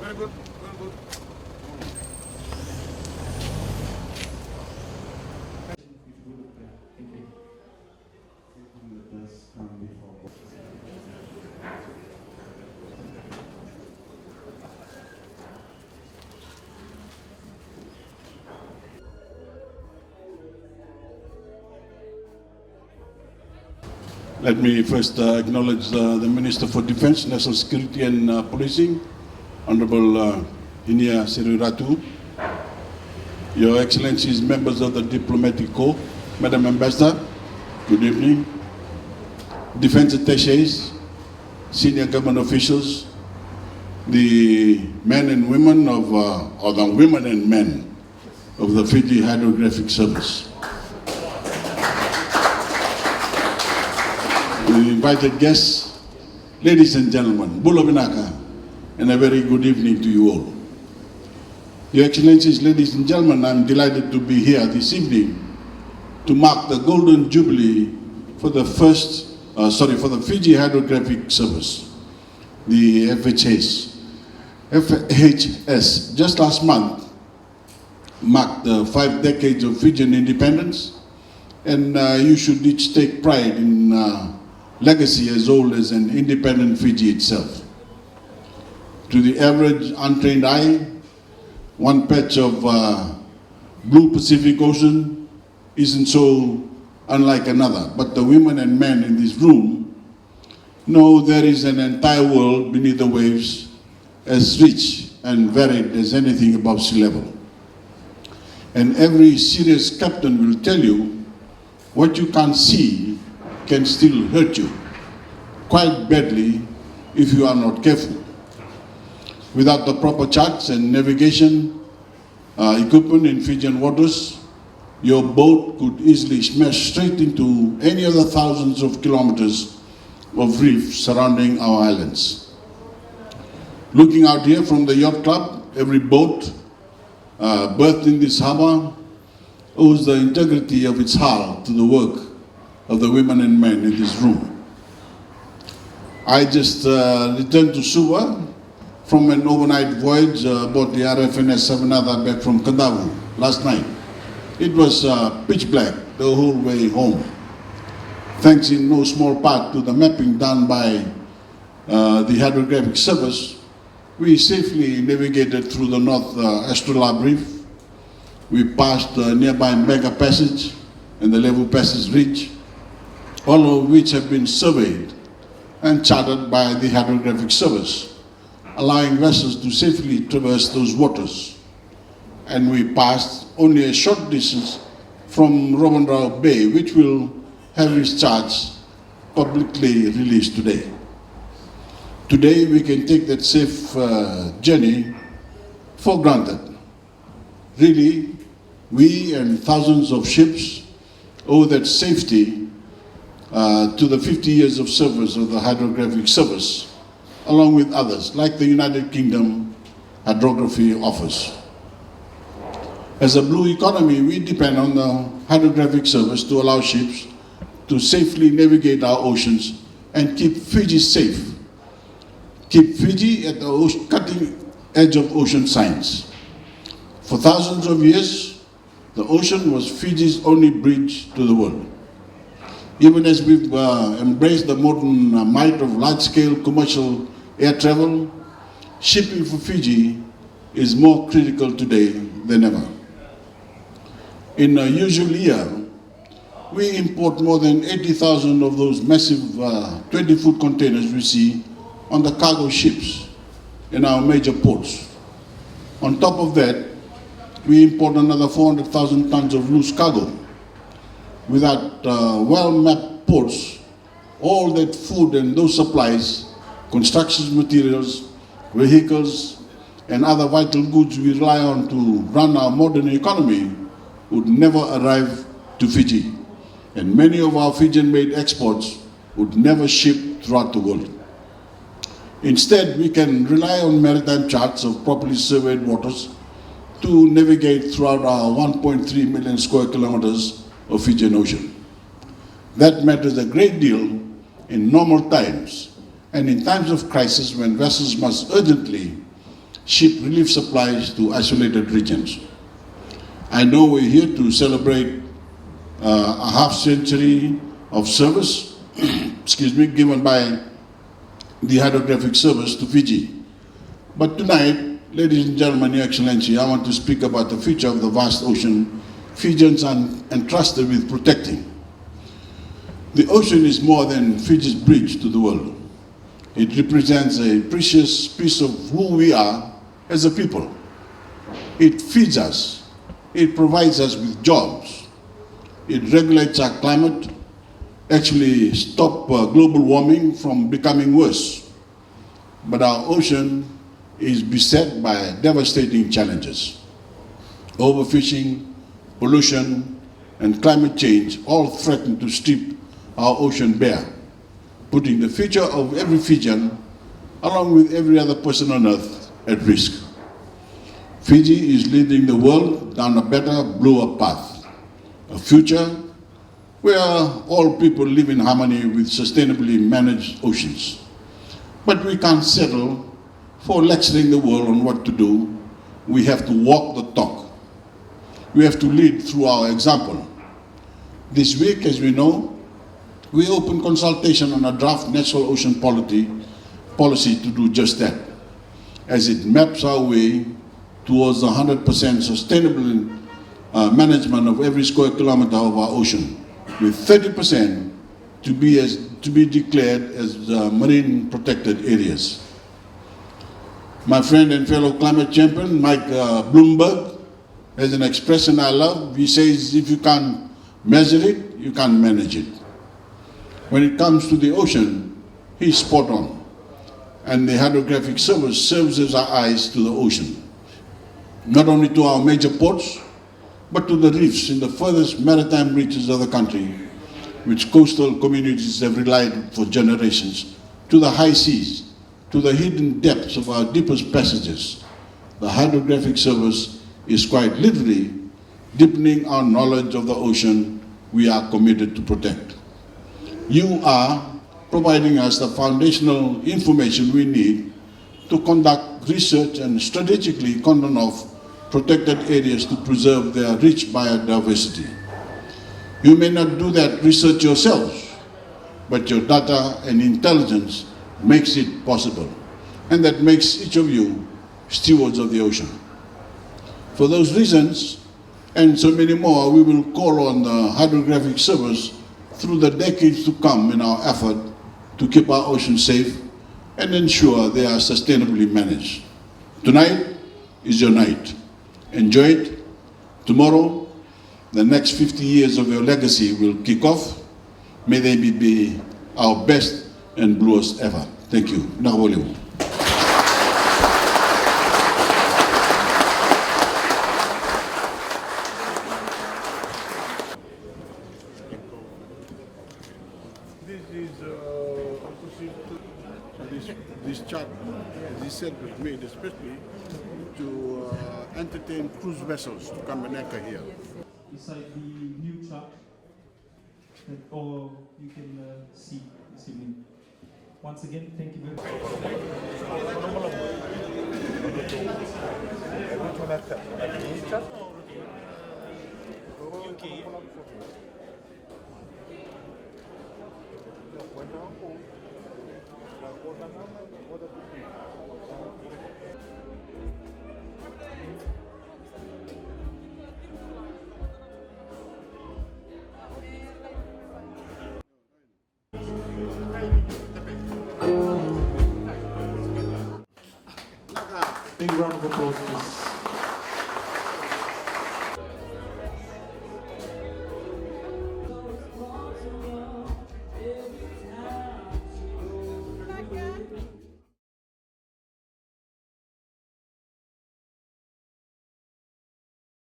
Very good. Very good. Let me first acknowledge the Minister for Defence, National Security and Policing, Honorable Inia Seriratu, Your Excellencies, members of the Diplomatic Corps, Madam Ambassador, good evening, Defence Attachés, senior government officials, the men and women of, or the women and men of the Fiji Hydrographic Service. The invited guests, ladies and gentlemen, Bula Binaka, and a very good evening to you all. Your Excellencies, ladies and gentlemen, I'm delighted to be here this evening to mark the Golden Jubilee for the for the Fiji Hydrographic Service, the FHS. FHS, just last month, marked the 5 decades of Fijian independence, and you should each take pride in legacy as old as an independent Fiji itself. To the average untrained eye, one patch of blue Pacific Ocean isn't so unlike another, but the women and men in this room know there is an entire world beneath the waves as rich and varied as anything above sea level. And every serious captain will tell you what you can't see can still hurt you quite badly if you are not careful. Without the proper charts and navigation equipment in Fijian waters, your boat could easily smash straight into any of the thousands of kilometers of reef surrounding our islands. Looking out here from the Yacht Club, every boat berthed in this harbour owes the integrity of its hull to the work of the women and men in this room. I just returned to Suva from an overnight voyage aboard the RFNS Savanada back from Kandavu last night. It was pitch black the whole way home, thanks in no small part to the mapping done by the Hydrographic Service. We safely navigated through the North Astrolabe Reef. We passed the nearby Mega Passage and the Level Passage Ridge, all of which have been surveyed and charted by the Hydrographic Service, allowing vessels to safely traverse those waters. And we passed only a short distance from Robinrao Bay, which will have its charts publicly released today. Today we can take that safe journey for granted. Really, we and thousands of ships owe that safety to the 50 years of service of the Hydrographic Service, along with others, like the United Kingdom Hydrography Office. As a blue economy, we depend on the Hydrographic Service to allow ships to safely navigate our oceans and keep Fiji safe. Keep Fiji at the cutting edge of ocean science. For thousands of years, the ocean was Fiji's only bridge to the world. Even as we've embraced the modern might of large-scale commercial air travel, shipping for Fiji is more critical today than ever. In a usual year, we import more than 80,000 of those massive 20-foot containers we see on the cargo ships in our major ports. On top of that, we import another 400,000 tons of loose cargo. Without well-mapped ports, all that food and those supplies, construction materials, vehicles, and other vital goods we rely on to run our modern economy would never arrive to Fiji. And many of our Fijian-made exports would never ship throughout the world. Instead, we can rely on maritime charts of properly surveyed waters to navigate throughout our 1.3 million square kilometers of Fijian Ocean. That matters a great deal in normal times and in times of crisis when vessels must urgently ship relief supplies to isolated regions. I know we're here to celebrate a half century of service, given by the Hydrographic Service to Fiji. But tonight, ladies and gentlemen, Your Excellency, I want to speak about the future of the vast ocean Fijians are entrusted with protecting. The ocean is more than Fiji's bridge to the world. It represents a precious piece of who we are as a people. It feeds us. It provides us with jobs. It regulates our climate, actually stop global warming from becoming worse. But our ocean is beset by devastating challenges. Overfishing, pollution, and climate change all threaten to strip our ocean bare, putting the future of every Fijian, along with every other person on earth, at risk. Fiji is leading the world down a better, bluer path, a future where all people live in harmony with sustainably managed oceans. But we can't settle for lecturing the world on what to do. We have to walk the talk. We have to lead through our example. This week, as we know, we opened consultation on a draft national ocean policy to do just that, as it maps our way towards 100% sustainable management of every square kilometer of our ocean, with 30% to be declared as marine protected areas. My friend and fellow climate champion, Mike Bloomberg, has an expression I love. He says, if you can't measure it, you can't manage it. When it comes to the ocean, he's spot on. And the Hydrographic Service serves as our eyes to the ocean, not only to our major ports, but to the reefs in the furthest maritime reaches of the country, which coastal communities have relied for generations, to the high seas, to the hidden depths of our deepest passages. The Hydrographic Service is quite literally deepening our knowledge of the ocean we are committed to protect. You are providing us the foundational information we need to conduct research and strategically cordon off protected areas to preserve their rich biodiversity. You may not do that research yourselves, but your data and intelligence makes it possible, and that makes each of you stewards of the ocean. For those reasons, and so many more, we will call on the Hydrographic Service through the decades to come in our effort to keep our oceans safe and ensure they are sustainably managed. Tonight is your night. Enjoy it. Tomorrow, the next 50 years of your legacy will kick off. May they be our best and bluest ever. Thank you. Nagawaliw. This chart, as he said, was made especially to entertain cruise vessels to come and anchor here. Beside the new chart that all you can see this evening. Once again, thank you very Big round of applause, please.